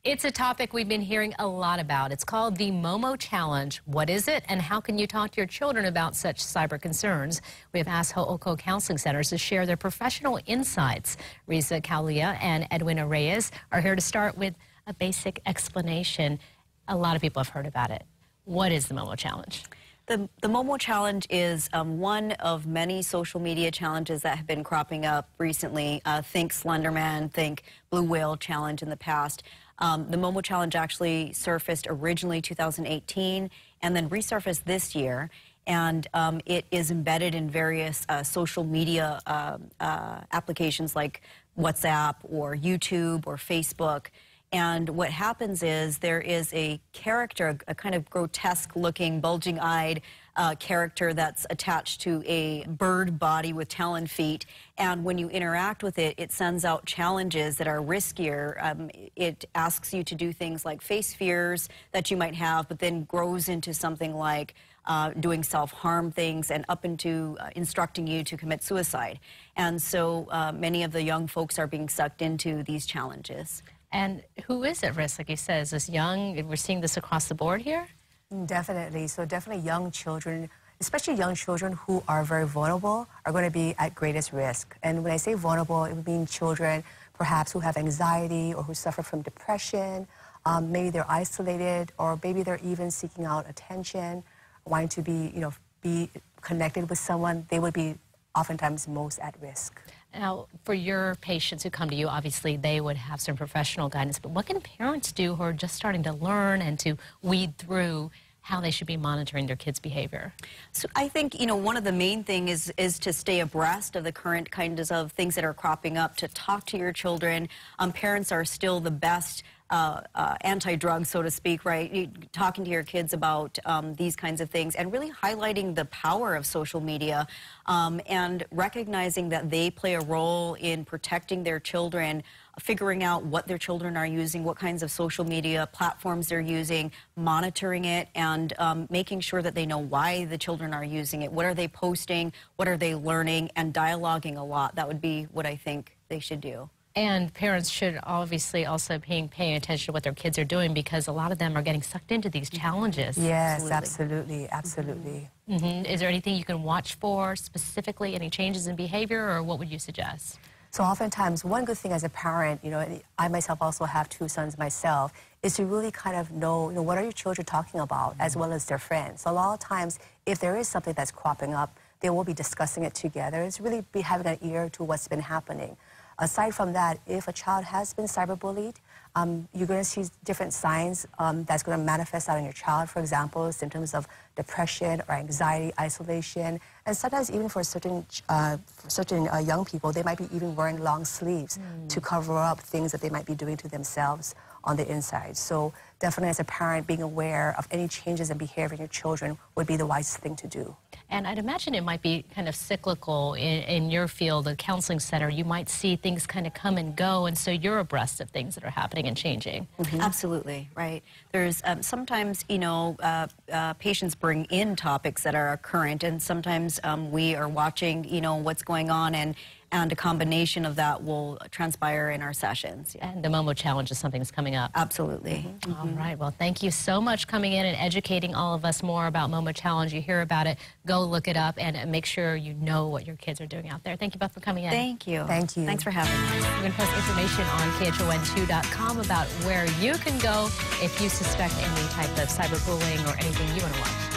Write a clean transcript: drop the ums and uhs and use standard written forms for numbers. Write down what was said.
It's a topic we've been hearing a lot about. It's called the Momo Challenge. What is it, and how can you talk to your children about such cyber concerns? We have asked Ho'oko Counseling Centers to share their professional insights. Risa Kaulia and Edwina Reyes are here to start with a basic explanation. A lot of people have heard about it. What is the Momo Challenge? The Momo Challenge is one of many social media challenges that have been cropping up recently. Think Slenderman, think Blue Whale Challenge in the past. The Momo Challenge actually surfaced originally 2018 and then resurfaced this year. And it is embedded in various social media applications like WhatsApp or YouTube or Facebook. And what happens is there is a character, a kind of grotesque-looking, bulging-eyed character that's attached to a bird body with talon feet. And when you interact with it, it sends out challenges that are riskier. It asks you to do things like face fears that you might have, but then grows into something like doing self-harm things and up into instructing you to commit suicide. And so many of the young folks are being sucked into these challenges. And who is at risk, like you said? Is this young? We're seeing this across the board here? Definitely. So definitely young children, especially young children who are very vulnerable, are going to be at greatest risk. And when I say vulnerable, it would mean children perhaps who have anxiety or who suffer from depression. Maybe they're isolated, or maybe they're even seeking out attention, wanting to be connected with someone. They would be oftentimes most at risk. Now, for your patients who come to you, obviously they would have some professional guidance, but what can parents do who are just starting to learn and to weed through how they should be monitoring their kids' behavior? So I think, one of the main things is to stay abreast of the current kinds of things that are cropping up, to talk to your children. Parents are still the best anti-drug, so to speak, right? Talking to your kids about these kinds of things and really highlighting the power of social media and recognizing that they play a role in protecting their children, figuring out what their children are using, what kinds of social media platforms they're using, monitoring it, and making sure that they know why the children are using it. What are they posting? What are they learning? And dialoguing a lot. That would be what I think they should do. And parents should obviously also be paying attention to what their kids are doing, because a lot of them are getting sucked into these challenges. Yes, absolutely, absolutely. Is there anything you can watch for specifically, any changes in behavior, or what would you suggest? So oftentimes, one good thing as a parent, I myself also have 2 sons myself, is to really kind of know, what are your children talking about, as well as their friends. So a lot of times, if there is something that's cropping up, they will be discussing it together. It's really be having an ear to what's been happening. Aside from that, if a child has been cyberbullied, you're going to see different signs that's going to manifest out in your child. For example, symptoms of depression or anxiety, isolation, and sometimes even for certain young people, they might be even wearing long sleeves to cover up things that they might be doing to themselves on the inside. So definitely as a parent, being aware of any changes in behavior in your children would be the wisest thing to do. And I'd imagine it might be kind of cyclical in your field, the counseling center. You might see things kind of come and go, and so you're abreast of things that are happening and changing. Absolutely, right. There's sometimes, patients bring in topics that are current, and sometimes we are watching, what's going on, and a combination of that will transpire in our sessions. And the Momo Challenge is something that's coming up. Absolutely. All right. Well, thank you so much coming in and educating all of us more about Momo Challenge. You hear about it, go look it up, and make sure you know what your kids are doing out there. Thank you both for coming in. Thank you. Thank you. Thanks for having us. We're going to post information on KHON2.com about where you can go if you suspect any type of cyberbullying or anything you want to watch.